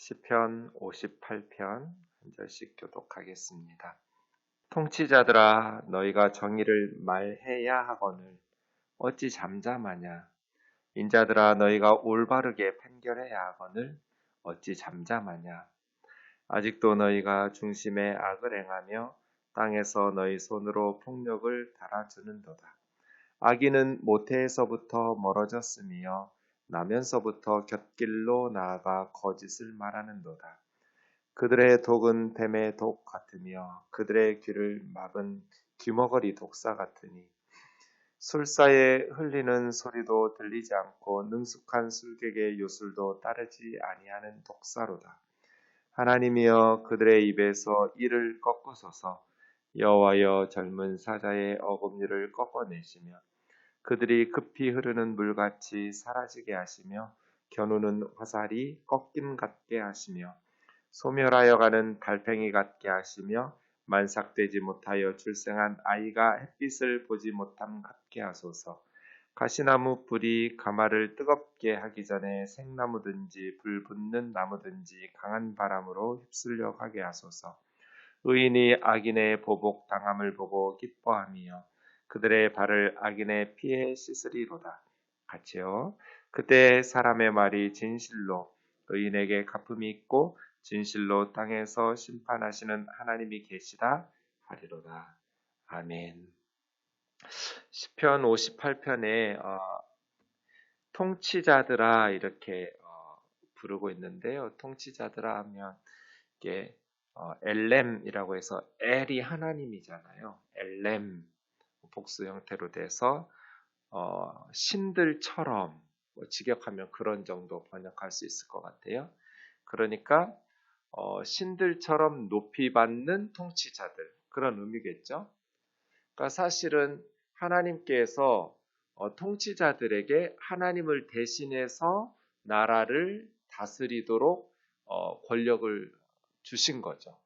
시편 58편 한 절씩 교독하겠습니다. 통치자들아 너희가 정의를 말해야 하거늘 어찌 잠잠하냐. 인자들아 너희가 올바르게 판결해야 하거늘 어찌 잠잠하냐. 아직도 너희가 중심에 악을 행하며 땅에서 너희 손으로 폭력을 달아주는도다. 악인은 모태에서부터 멀어졌으며 나면서부터 곁길로 나아가 거짓을 말하는도다. 그들의 독은 뱀의 독 같으며 그들의 귀를 막은 귀머거리 독사 같으니 술사에 흘리는 소리도 들리지 않고 능숙한 술객의 요술도 따르지 아니하는 독사로다. 하나님이여 그들의 입에서 이를 꺾으소서. 여호와여 젊은 사자의 어금니를 꺾어내시며 그들이 급히 흐르는 물같이 사라지게 하시며 겨누는 화살이 꺾임 같게 하시며 소멸하여 가는 달팽이 같게 하시며 만삭되지 못하여 출생한 아이가 햇빛을 보지 못함 같게 하소서. 가시나무 불이 가마를 뜨겁게 하기 전에 생나무든지 불 붙는 나무든지 강한 바람으로 휩쓸려 가게 하소서. 의인이 악인의 보복 당함을 보고 기뻐하며 그들의 발을 악인의 피에 씻으리로다. 같이요. 그때 사람의 말이 진실로 의인에게 갚음이 있고 진실로 땅에서 심판하시는 하나님이 계시다 하리로다. 아멘. 시편 58편에 통치자들아 이렇게 부르고 있는데요. 통치자들아 하면 이게 엘렘이라고 해서 엘이 하나님이잖아요. 엘렘 복수 형태로 돼서 신들처럼 직역하면 그런 정도 번역할 수 있을 것 같아요. 그러니까 신들처럼 높이 받는 통치자들 그런 의미겠죠. 그러니까 사실은 하나님께서 통치자들에게 하나님을 대신해서 나라를 다스리도록 권력을 주신 거죠.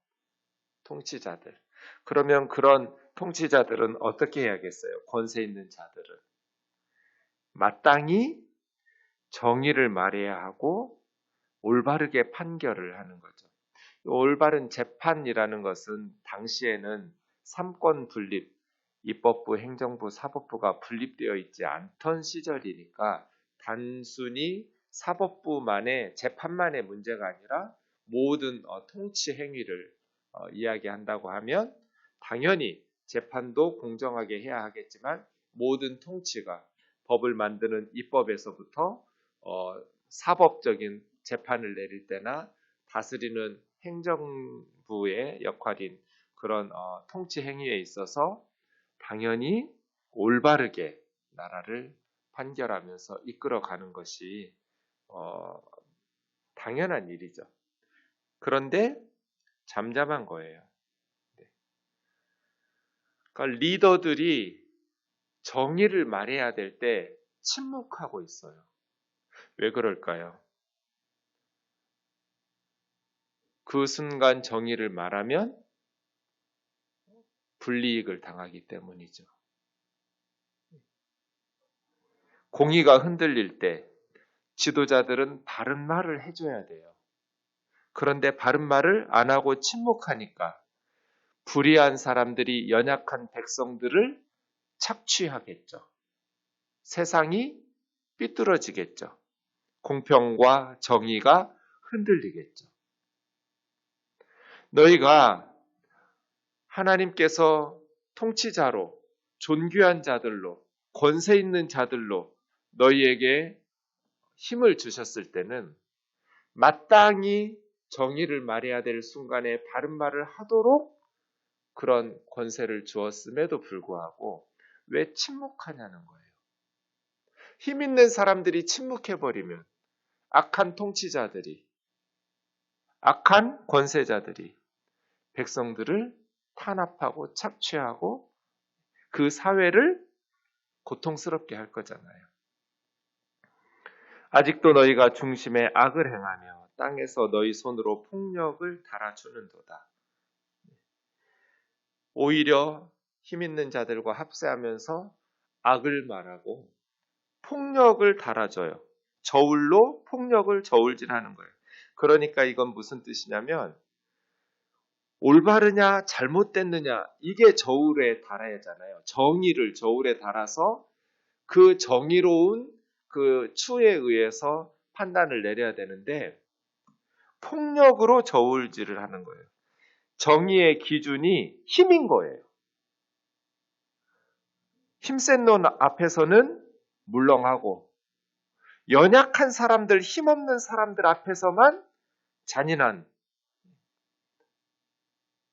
통치자들. 그러면 그런 통치자들은 어떻게 해야겠어요? 권세 있는 자들은. 마땅히 정의를 말해야 하고 올바르게 판결을 하는 거죠. 올바른 재판이라는 것은 당시에는 삼권 분립, 입법부, 행정부, 사법부가 분립되어 있지 않던 시절이니까 단순히 사법부만의 재판만의 문제가 아니라 모든 통치 행위를 이야기한다고 하면 당연히 재판도 공정하게 해야 하겠지만 모든 통치가 법을 만드는 입법에서부터 사법적인 재판을 내릴 때나 다스리는 행정부의 역할인 그런 통치 행위에 있어서 당연히 올바르게 나라를 판결하면서 이끌어가는 것이 당연한 일이죠. 그런데 잠잠한 거예요. 그러니까 리더들이 정의를 말해야 될 때 침묵하고 있어요. 왜 그럴까요? 그 순간 정의를 말하면 불이익을 당하기 때문이죠. 공의가 흔들릴 때 지도자들은 바른 말을 해줘야 돼요. 그런데 바른 말을 안 하고 침묵하니까 불의한 사람들이 연약한 백성들을 착취하겠죠. 세상이 삐뚤어지겠죠. 공평과 정의가 흔들리겠죠. 너희가 하나님께서 통치자로 존귀한 자들로 권세 있는 자들로 너희에게 힘을 주셨을 때는 마땅히 정의를 말해야 될 순간에 바른 말을 하도록 그런 권세를 주었음에도 불구하고 왜 침묵하냐는 거예요. 힘 있는 사람들이 침묵해버리면 악한 통치자들이, 악한 권세자들이 백성들을 탄압하고 착취하고 그 사회를 고통스럽게 할 거잖아요. 아직도 너희가 중심에 악을 행하며 땅에서 너희 손으로 폭력을 달아주는도다. 오히려 힘 있는 자들과 합세하면서 악을 말하고 폭력을 달아줘요. 저울로 폭력을 저울질하는 거예요. 그러니까 이건 무슨 뜻이냐면 올바르냐 잘못됐느냐 이게 저울에 달아야잖아요. 정의를 저울에 달아서 그 정의로운 그 추에 의해서 판단을 내려야 되는데 폭력으로 저울질을 하는 거예요. 정의의 기준이 힘인 거예요. 힘센 놈 앞에서는 물렁하고 연약한 사람들, 힘없는 사람들 앞에서만 잔인한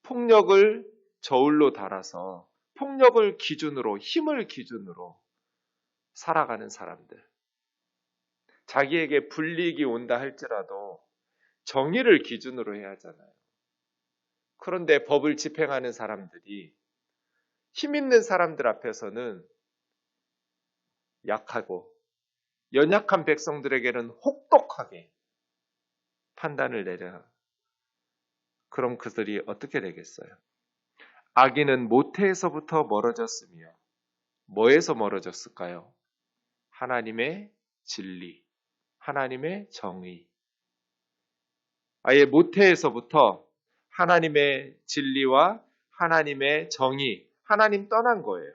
폭력을 저울로 달아서 폭력을 기준으로, 힘을 기준으로 살아가는 사람들. 자기에게 불이익이 온다 할지라도 정의를 기준으로 해야 하잖아요. 그런데 법을 집행하는 사람들이 힘 있는 사람들 앞에서는 약하고 연약한 백성들에게는 혹독하게 판단을 내려. 그럼 그들이 어떻게 되겠어요? 악인은 모태에서부터 멀어졌으며 뭐에서 멀어졌을까요? 하나님의 진리, 하나님의 정의. 아예 모태에서부터 하나님의 진리와 하나님의 정의, 하나님 떠난 거예요.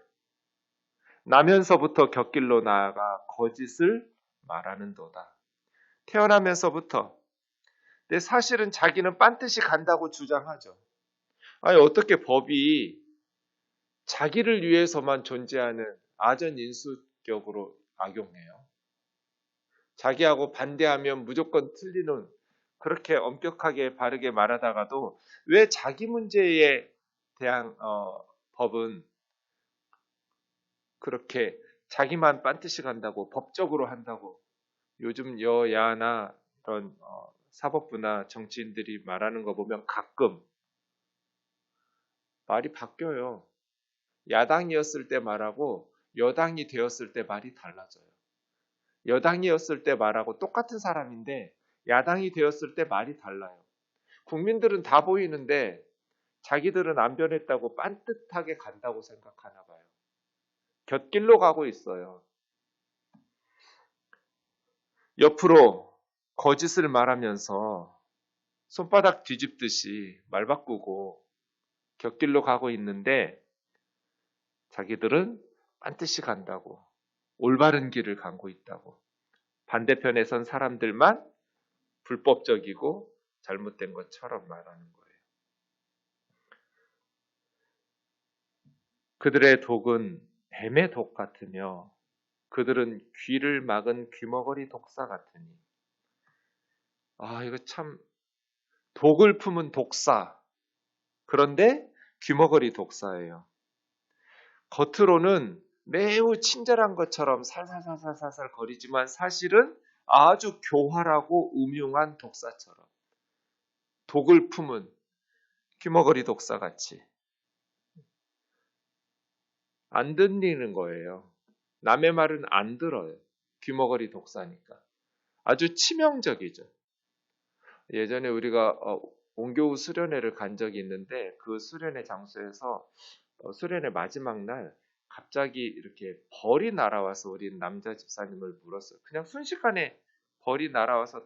나면서부터 곁길로 나아가 거짓을 말하는도다. 태어나면서부터. 근데 사실은 자기는 빤듯이 간다고 주장하죠. 아니 어떻게 법이 자기를 위해서만 존재하는 아전인수격으로 악용해요. 자기하고 반대하면 무조건 틀리는 그렇게 엄격하게 바르게 말하다가도 왜 자기 문제에 대한 법은 그렇게 자기만 빤듯이 간다고 법적으로 한다고 요즘 여야나 이런 사법부나 정치인들이 말하는 거 보면 가끔 말이 바뀌어요. 야당이었을 때 말하고 여당이 되었을 때 말이 달라져요. 여당이었을 때 말하고 똑같은 사람인데 야당이 되었을 때 말이 달라요. 국민들은 다 보이는데 자기들은 안 변했다고 빤듯하게 간다고 생각하나 봐요. 곁길로 가고 있어요. 옆으로 거짓을 말하면서 손바닥 뒤집듯이 말 바꾸고 곁길로 가고 있는데 자기들은 빤듯이 간다고 올바른 길을 가고 있다고 반대편에 선 사람들만 불법적이고 잘못된 것처럼 말하는 거예요. 그들의 독은 뱀의 독 같으며 그들은 귀를 막은 귀머거리 독사 같으니. 이거 참 독을 품은 독사. 그런데 귀머거리 독사예요. 겉으로는 매우 친절한 것처럼 살살살살살살 거리지만 사실은 아주 교활하고 음흉한 독사처럼 독을 품은 귀머거리 독사같이 안 들리는 거예요. 남의 말은 안 들어요. 귀머거리 독사니까. 아주 치명적이죠. 예전에 우리가 온교우 수련회를 간 적이 있는데 그 수련회 장소에서 수련회 마지막 날 갑자기 이렇게 벌이 날아와서 우리 남자 집사님을 물었어요. 그냥 순식간에 벌이 날아와서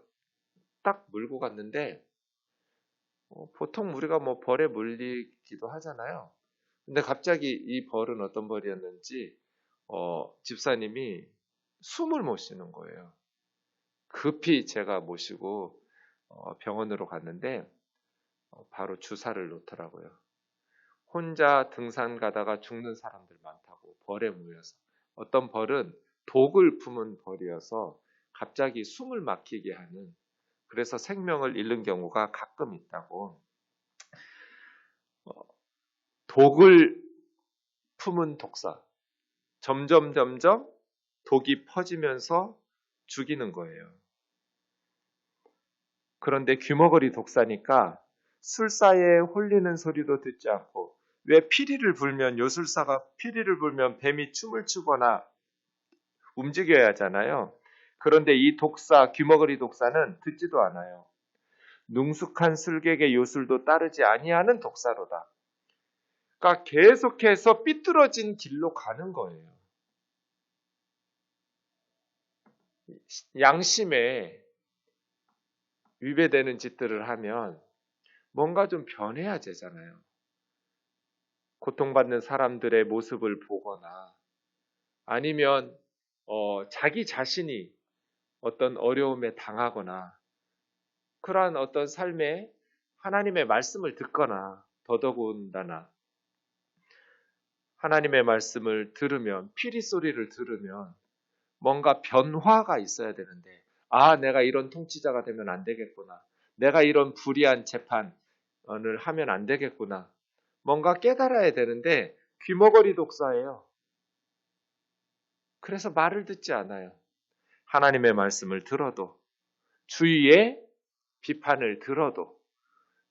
딱 물고 갔는데 보통 우리가 뭐 벌에 물리기도 하잖아요. 근데 갑자기 이 벌은 어떤 벌이었는지 집사님이 숨을 못 쉬는 거예요. 급히 제가 모시고 병원으로 갔는데 바로 주사를 놓더라고요. 혼자 등산 가다가 죽는 사람들 많다고 벌에 물려서. 어떤 벌은 독을 품은 벌이어서 갑자기 숨을 막히게 하는 그래서 생명을 잃는 경우가 가끔 있다고. 독을 품은 독사. 점점 독이 퍼지면서 죽이는 거예요. 그런데 귀머거리 독사니까 술사에 홀리는 소리도 듣지 않고 왜 피리를 불면 요술사가 피리를 불면 뱀이 춤을 추거나 움직여야 하잖아요. 그런데 이 독사, 귀머거리 독사는 듣지도 않아요. 능숙한 술객의 요술도 따르지 아니하는 독사로다. 그러니까 계속해서 삐뚤어진 길로 가는 거예요. 양심에 위배되는 짓들을 하면 뭔가 좀 변해야 되잖아요. 고통받는 사람들의 모습을 보거나 아니면 자기 자신이 어떤 어려움에 당하거나 그러한 어떤 삶에 하나님의 말씀을 듣거나 더더군다나 하나님의 말씀을 들으면 피리 소리를 들으면 뭔가 변화가 있어야 되는데 내가 이런 통치자가 되면 안 되겠구나. 내가 이런 불의한 재판을 하면 안 되겠구나. 뭔가 깨달아야 되는데 귀머거리 독사예요. 그래서 말을 듣지 않아요. 하나님의 말씀을 들어도 주위의 비판을 들어도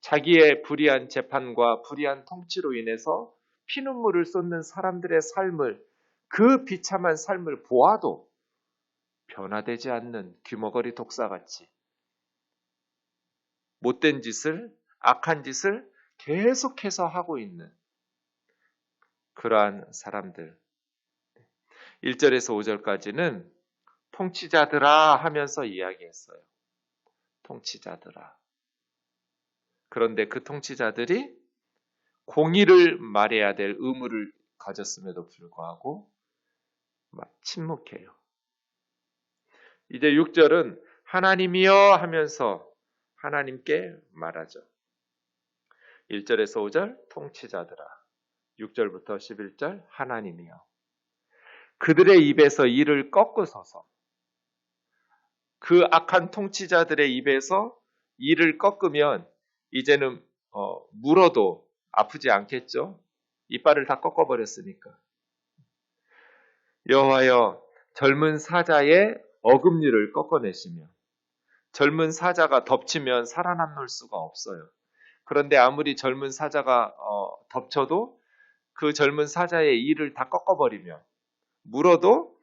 자기의 불의한 재판과 불의한 통치로 인해서 피눈물을 쏟는 사람들의 삶을 그 비참한 삶을 보아도 변화되지 않는 귀머거리 독사같이 못된 짓을 악한 짓을 계속해서 하고 있는 그러한 사람들 1절에서 5절까지는 통치자들아 하면서 이야기했어요. 통치자들아. 그런데 그 통치자들이 공의를 말해야 될 의무를 가졌음에도 불구하고 침묵해요. 이제 6절은 하나님이여 하면서 하나님께 말하죠. 1절에서 5절 통치자들아. 6절부터 11절 하나님이여. 그들의 입에서 이를 꺾으소서. 그 악한 통치자들의 입에서 이를 꺾으면 이제는 물어도 아프지 않겠죠? 이빨을 다 꺾어버렸으니까. 여호와여 젊은 사자의 어금니를 꺾어내시며 젊은 사자가 덮치면 살아남을 수가 없어요. 그런데 아무리 젊은 사자가 덮쳐도 그 젊은 사자의 이를 다 꺾어버리면 물어도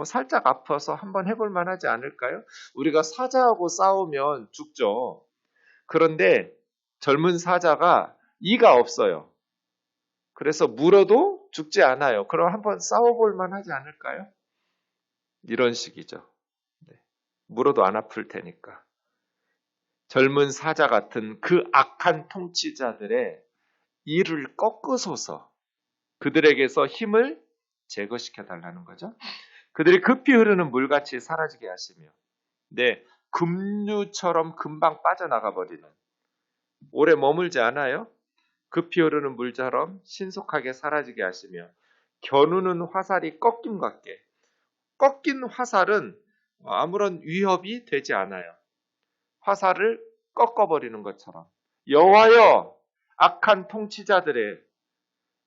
살짝 아파서 한번 해볼 만하지 않을까요? 우리가 사자하고 싸우면 죽죠. 그런데 젊은 사자가 이가 없어요. 그래서 물어도 죽지 않아요. 그럼 한번 싸워볼 만하지 않을까요? 이런 식이죠. 네. 물어도 안 아플 테니까. 젊은 사자 같은 그 악한 통치자들의 이를 꺾으소서. 그들에게서 힘을 제거시켜 달라는 거죠. 그들이 급히 흐르는 물같이 사라지게 하시며 급류처럼 금방 빠져나가 버리는 오래 머물지 않아요. 급히 흐르는 물처럼 신속하게 사라지게 하시며 겨누는 화살이 꺾임 같게 꺾인 화살은 아무런 위협이 되지 않아요. 화살을 꺾어버리는 것처럼 여호와여 악한 통치자들의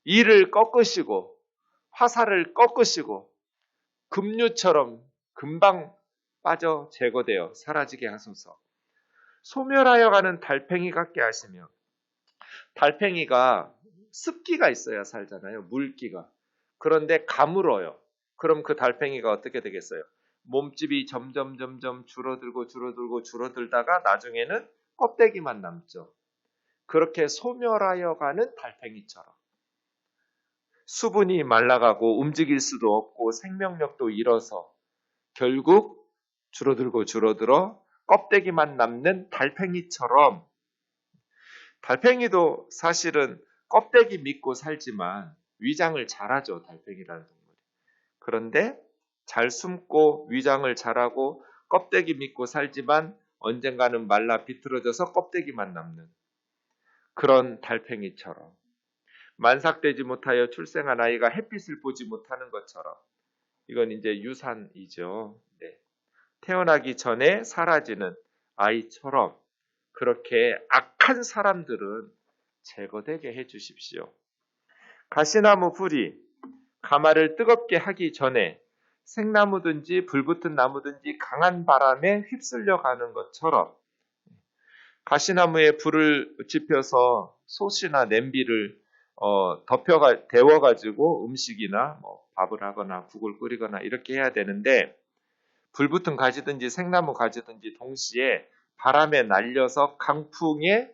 이를 꺾으시고 화살을 꺾으시고 급류처럼 금방 빠져 제거되어 사라지게 하소서. 소멸하여 가는 달팽이 같게 하시며 달팽이가 습기가 있어야 살잖아요. 물기가. 그런데 가물어요. 그럼 그 달팽이가 어떻게 되겠어요? 몸집이 점점 줄어들다가 나중에는 껍데기만 남죠. 그렇게 소멸하여 가는 달팽이처럼 수분이 말라가고 움직일 수도 없고 생명력도 잃어서 결국 줄어들어 껍데기만 남는 달팽이처럼 달팽이도 사실은 껍데기 믿고 살지만 위장을 잘하죠. 달팽이라는 동물이. 그런데 잘 숨고 위장을 잘하고 껍데기 믿고 살지만 언젠가는 말라 비틀어져서 껍데기만 남는 그런 달팽이처럼 만삭되지 못하여 출생한 아이가 햇빛을 보지 못하는 것처럼 이건 이제 유산이죠. 네. 태어나기 전에 사라지는 아이처럼 그렇게 악한 사람들은 제거되게 해주십시오. 가시나무 불이 가마를 뜨겁게 하기 전에 생나무든지 불붙은 나무든지 강한 바람에 휩쓸려 가는 것처럼 가시나무에 불을 지펴서 솥이나 냄비를 데워가지고 음식이나 밥을 하거나 국을 끓이거나 이렇게 해야 되는데 불붙은 가지든지 생나무 가지든지 동시에 바람에 날려서 강풍에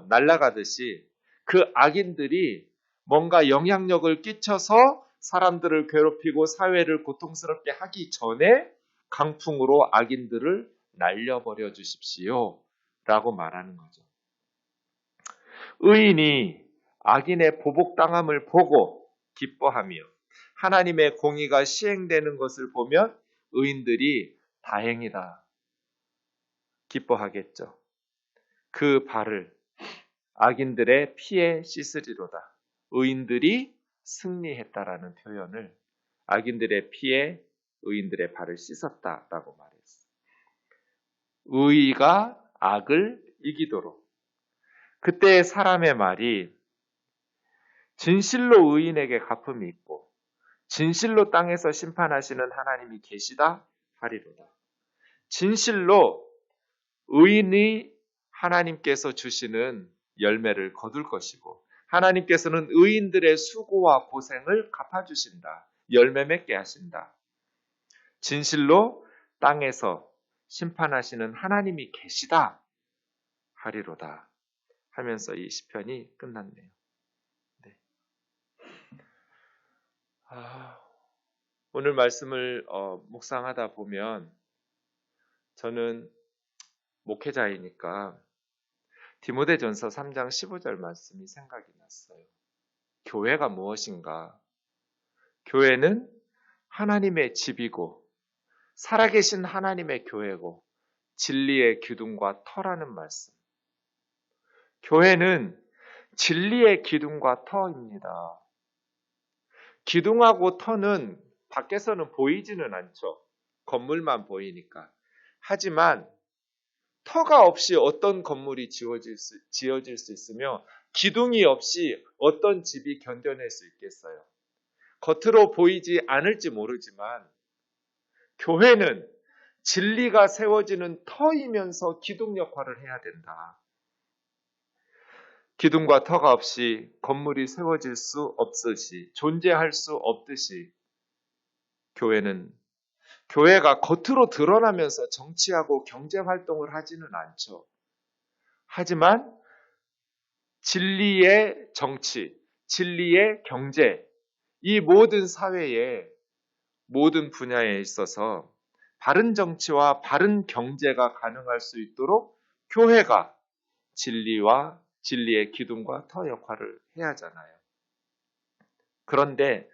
날아가듯이 그 악인들이 뭔가 영향력을 끼쳐서 사람들을 괴롭히고 사회를 고통스럽게 하기 전에 강풍으로 악인들을 날려버려 주십시오. 라고 말하는 거죠. 의인이 악인의 보복당함을 보고 기뻐하며 하나님의 공의가 시행되는 것을 보면 의인들이 다행이다 기뻐하겠죠. 그 발을 악인들의 피에 씻으리로다. 의인들이 승리했다라는 표현을 악인들의 피에 의인들의 발을 씻었다라고 말했어요. 의가 악을 이기도록. 그때 사람의 말이 진실로 의인에게 갚음이 있고 진실로 땅에서 심판하시는 하나님이 계시다 하리로다. 진실로 의인이 하나님께서 주시는 열매를 거둘 것이고 하나님께서는 의인들의 수고와 고생을 갚아주신다. 열매 맺게 하신다. 진실로 땅에서 심판하시는 하나님이 계시다 하리로다 하면서 이 시편이 끝났네요. 네. 오늘 말씀을 묵상하다 보면 저는 목회자이니까 디모데전서 3장 15절 말씀이 생각이 났어요. 교회가 무엇인가? 교회는 하나님의 집이고 살아계신 하나님의 교회고 진리의 기둥과 터라는 말씀. 교회는 진리의 기둥과 터입니다. 기둥하고 터는 밖에서는 보이지는 않죠. 건물만 보이니까. 하지만 터가 없이 어떤 건물이 지어질 수 있으며 기둥이 없이 어떤 집이 견뎌낼 수 있겠어요. 겉으로 보이지 않을지 모르지만 교회는 진리가 세워지는 터이면서 기둥 역할을 해야 된다. 기둥과 터가 없이 건물이 세워질 수 없듯이 존재할 수 없듯이 교회가 겉으로 드러나면서 정치하고 경제활동을 하지는 않죠. 하지만 진리의 정치, 진리의 경제, 이 모든 사회의 모든 분야에 있어서 바른 정치와 바른 경제가 가능할 수 있도록 교회가 진리와 진리의 기둥과 터 역할을 해야 하잖아요. 그런데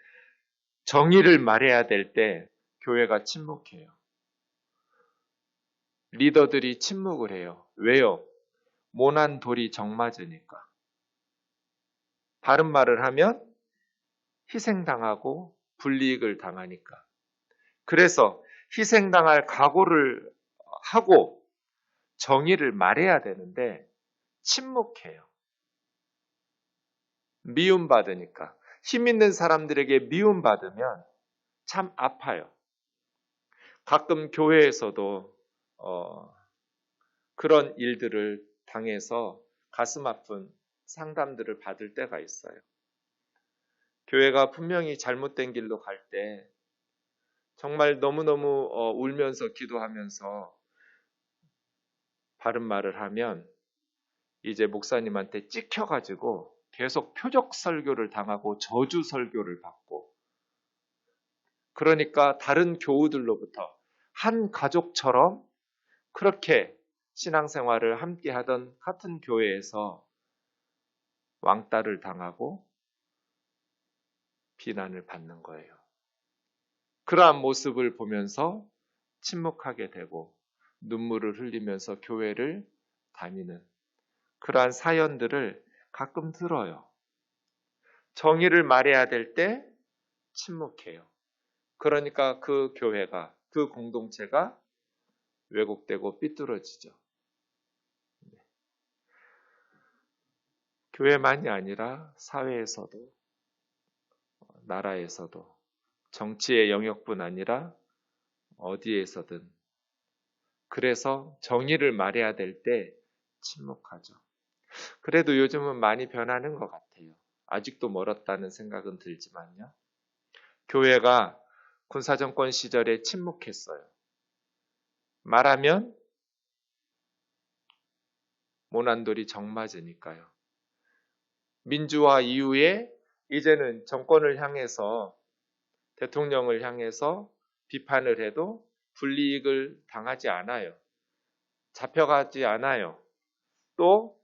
정의를 말해야 될 때 교회가 침묵해요. 리더들이 침묵을 해요. 왜요? 모난 돌이 정맞으니까. 바른 말을 하면 희생당하고 불이익을 당하니까. 그래서 희생당할 각오를 하고 정의를 말해야 되는데 침묵해요. 미움받으니까. 힘 있는 사람들에게 미움받으면 참 아파요. 가끔 교회에서도 그런 일들을 당해서 가슴 아픈 상담들을 받을 때가 있어요. 교회가 분명히 잘못된 길로 갈 때 정말 너무너무 울면서 기도하면서 바른 말을 하면 이제 목사님한테 찍혀가지고 계속 표적 설교를 당하고 저주 설교를 받고 그러니까 다른 교우들로부터 한 가족처럼 그렇게 신앙생활을 함께 하던 같은 교회에서 왕따를 당하고 비난을 받는 거예요. 그러한 모습을 보면서 침묵하게 되고 눈물을 흘리면서 교회를 다니는 그러한 사연들을 가끔 들어요. 정의를 말해야 될 때 침묵해요. 그러니까 그 교회가, 그 공동체가 왜곡되고 삐뚤어지죠. 교회만이 아니라 사회에서도, 나라에서도, 정치의 영역뿐 아니라 어디에서든. 그래서 정의를 말해야 될 때 침묵하죠. 그래도 요즘은 많이 변하는 것 같아요. 아직도 멀었다는 생각은 들지만요. 교회가 군사정권 시절에 침묵했어요. 말하면 모난돌이 정맞으니까요. 민주화 이후에 이제는 정권을 향해서 대통령을 향해서 비판을 해도 불이익을 당하지 않아요. 잡혀가지 않아요. 또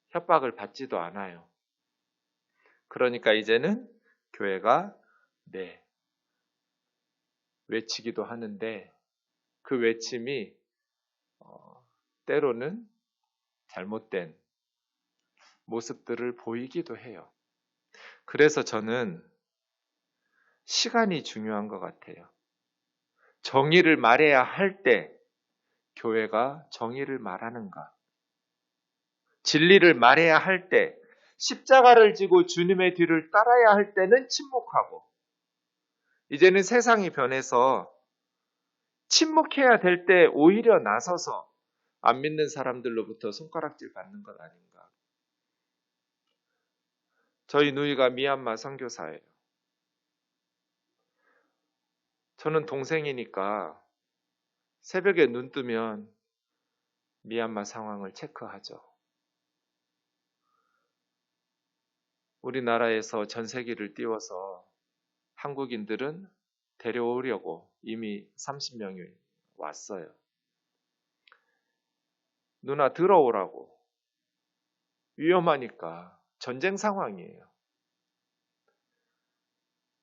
협박을 받지도 않아요. 그러니까 이제는 교회가 외치기도 하는데 그 외침이 때로는 잘못된 모습들을 보이기도 해요. 그래서 저는 시간이 중요한 것 같아요. 정의를 말해야 할 때 교회가 정의를 말하는가? 진리를 말해야 할 때, 십자가를 지고 주님의 뒤를 따라야 할 때는 침묵하고, 이제는 세상이 변해서 침묵해야 될 때 오히려 나서서 안 믿는 사람들로부터 손가락질 받는 것 아닌가. 저희 누이가 미얀마 선교사예요. 저는 동생이니까 새벽에 눈 뜨면 미얀마 상황을 체크하죠. 우리나라에서 전세기를 띄워서 한국인들은 데려오려고 이미 30명이 왔어요. 누나 들어오라고. 위험하니까 전쟁 상황이에요.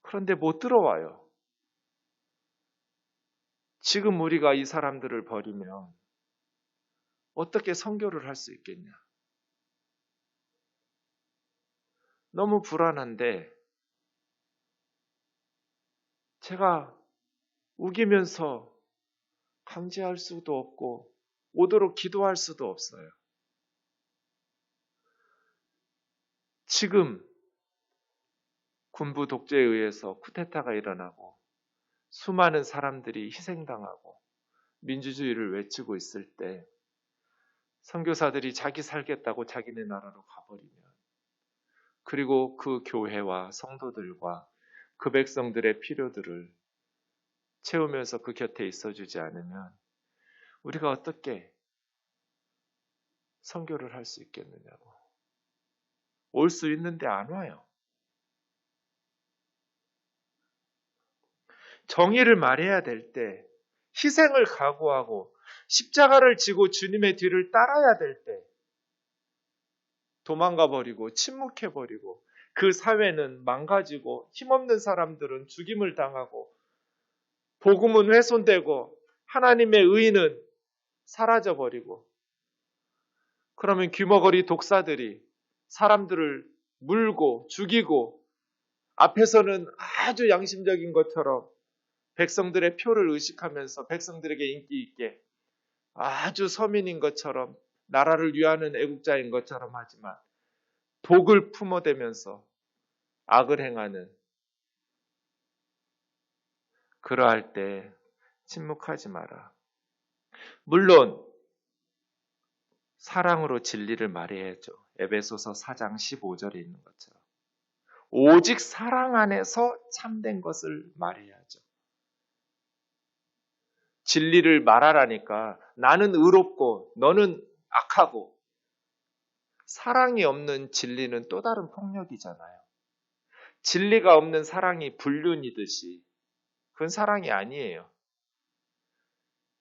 그런데 못 들어와요. 지금 우리가 이 사람들을 버리면 어떻게 선교를 할 수 있겠냐? 너무 불안한데 제가 우기면서 강제할 수도 없고 오도록 기도할 수도 없어요. 지금 군부 독재에 의해서 쿠데타가 일어나고 수많은 사람들이 희생당하고 민주주의를 외치고 있을 때 선교사들이 자기 살겠다고 자기네 나라로 가버리면, 그리고 그 교회와 성도들과 그 백성들의 필요들을 채우면서 그 곁에 있어주지 않으면 우리가 어떻게 선교를 할 수 있겠느냐고. 올 수 있는데 안 와요. 정의를 말해야 될 때, 희생을 각오하고 십자가를 지고 주님의 뒤를 따라야 될 때 도망가 버리고 침묵해 버리고, 그 사회는 망가지고 힘없는 사람들은 죽임을 당하고 복음은 훼손되고 하나님의 의는 사라져 버리고, 그러면 귀머거리 독사들이 사람들을 물고 죽이고 앞에서는 아주 양심적인 것처럼 백성들의 표를 의식하면서 백성들에게 인기 있게 아주 서민인 것처럼 나라를 위하는 애국자인 것처럼 하지만 독을 품어대면서 악을 행하는, 그러할 때 침묵하지 마라. 물론 사랑으로 진리를 말해야죠. 에베소서 4장 15절에 있는 것처럼 오직 사랑 안에서 참된 것을 말해야죠. 진리를 말하라니까 나는 의롭고 너는 악하고, 사랑이 없는 진리는 또 다른 폭력이잖아요. 진리가 없는 사랑이 불륜이듯이 그건 사랑이 아니에요.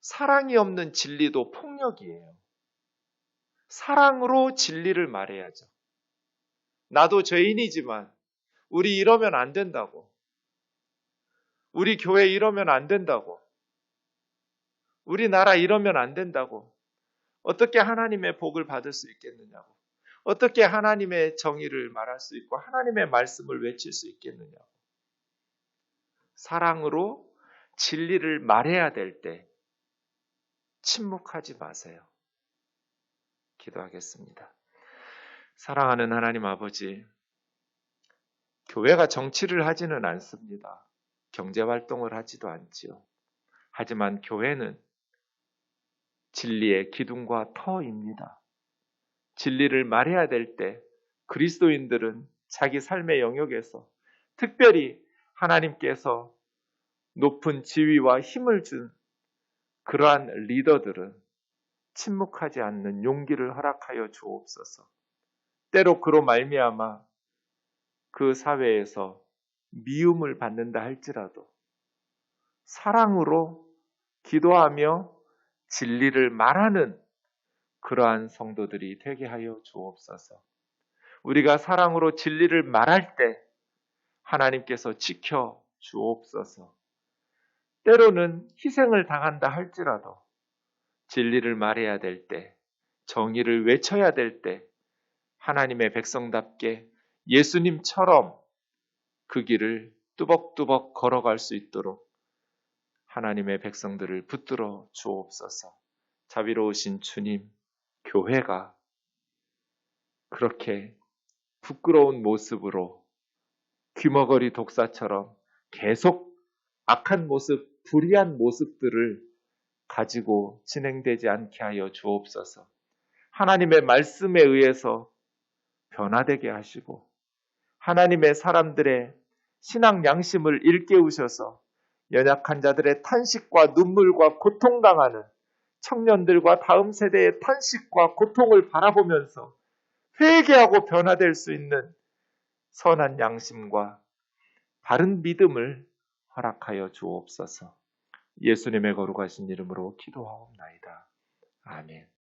사랑이 없는 진리도 폭력이에요. 사랑으로 진리를 말해야죠. 나도 죄인이지만 우리 이러면 안 된다고. 우리 교회 이러면 안 된다고. 우리나라 이러면 안 된다고. 어떻게 하나님의 복을 받을 수 있겠느냐고. 어떻게 하나님의 정의를 말할 수 있고 하나님의 말씀을 외칠 수 있겠느냐고. 사랑으로 진리를 말해야 될 때 침묵하지 마세요. 기도하겠습니다. 사랑하는 하나님 아버지, 교회가 정치를 하지는 않습니다. 경제활동을 하지도 않지요. 하지만 교회는 진리의 기둥과 터입니다. 진리를 말해야 될 때 그리스도인들은 자기 삶의 영역에서, 특별히 하나님께서 높은 지위와 힘을 준 그러한 리더들은 침묵하지 않는 용기를 허락하여 주옵소서. 때로 그로 말미암아 그 사회에서 미움을 받는다 할지라도 사랑으로 기도하며 진리를 말하는 그러한 성도들이 되게 하여 주옵소서. 우리가 사랑으로 진리를 말할 때 하나님께서 지켜 주옵소서. 때로는 희생을 당한다 할지라도 진리를 말해야 될 때, 정의를 외쳐야 될 때 하나님의 백성답게 예수님처럼 그 길을 뚜벅뚜벅 걸어갈 수 있도록 하나님의 백성들을 붙들어 주옵소서. 자비로우신 주님, 교회가 그렇게 부끄러운 모습으로 귀머거리 독사처럼 계속 악한 모습, 불의한 모습들을 가지고 진행되지 않게 하여 주옵소서. 하나님의 말씀에 의해서 변화되게 하시고 하나님의 사람들의 신앙 양심을 일깨우셔서 연약한 자들의 탄식과 눈물과 고통당하는 청년들과 다음 세대의 탄식과 고통을 바라보면서 회개하고 변화될 수 있는 선한 양심과 바른 믿음을 허락하여 주옵소서. 예수님의 거룩하신 이름으로 기도하옵나이다. 아멘.